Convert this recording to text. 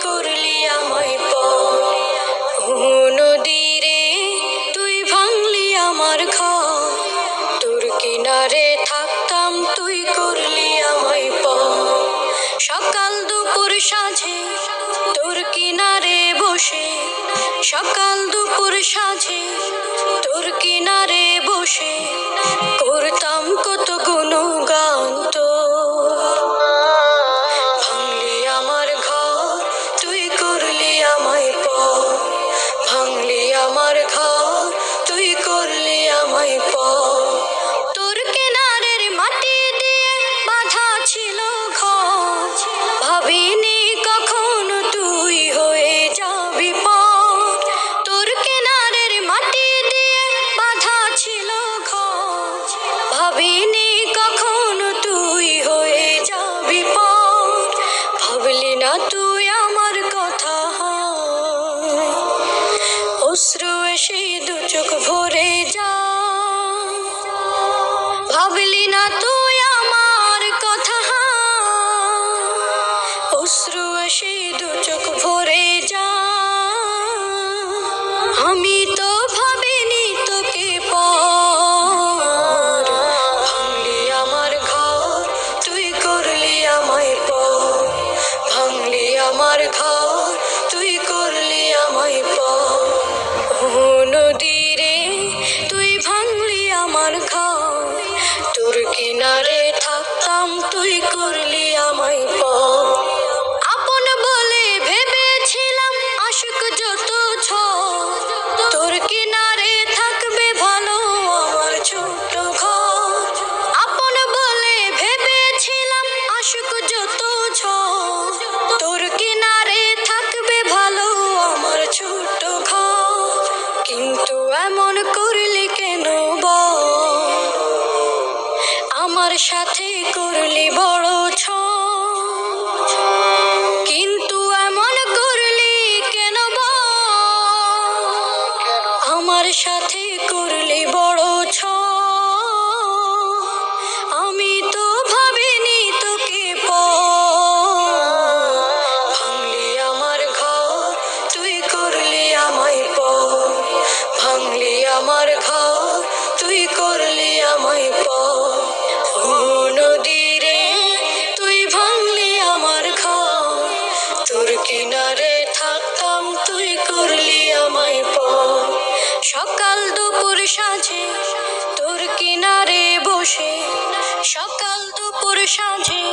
করলি আমায় নদীরে তুই ভাঙলি আমার ঘর, তোর কিনারে থাকতাম তুই করলি আমায় সকাল দুপুর সাঁঝে তোর কিনারে বসে, সকাল দুপুর সাঁঝে তোর কিনারে বসে করতাম কত গুণগান তোর। ভাঙলি আমার ঘর তুই করলি আমায় ভাঙলি আমার ঘর তুই করলি আমায় তোর কিনারের মাটি দিয়ে বাঁধা ছিল ঘর, ভাবিনি কখনো তুই হয়ে যাবি পর। তোর কিনারের মাটি দিয়ে বাঁধা ছিল ঘর, ভাবিনি কখনো তুই হয়ে যাবি পর। ভাবলি না তুই আমার কথা, অশ্রু এসে দু চোখ ভরে যা। ভাবলি না তুই আমার কথা, অশ্রু এসে দু চোখ ভরে যা। আমি তো ভাবিনি তোকে পর, ভাঙলি আমার ঘর তুই করলি আমায় ভাঙলি আমার ঘর তুই করলি আমায় নদীরে তুই ভাঙলি আমার ঘর, তোর কিনারে থাকতাম তুই করলি আমায় আপন বলে ভেবেছিলাম আশুক যত তোর কিনারে থাকবে ভালো আমার ছোট ঘর। আপন বলে ভেবেছিলাম আশুক যত তোর কিনারে থাকবে ভালো আমার ছোট ঘর। কিন্তু এমন করলি কেন বল, আমার সাথে করলি বড় কিন্তু এমন করলি কেন বল, আমার সাথে করলি বড় আমি তো ভাবিনি তোকে ভাঙলি আমার ঘর তুই করলি আমায় ভাঙলি আমার ঘর তুই করলি আমায় নদীরে তুই ভাঙলি আমার ঘর, তোর কিনারে থাকতাম তুই করলি আমায় সকাল দুপুর সাঁঝে তোর কিনারে বসে, সকাল দুপুর সাঁঝে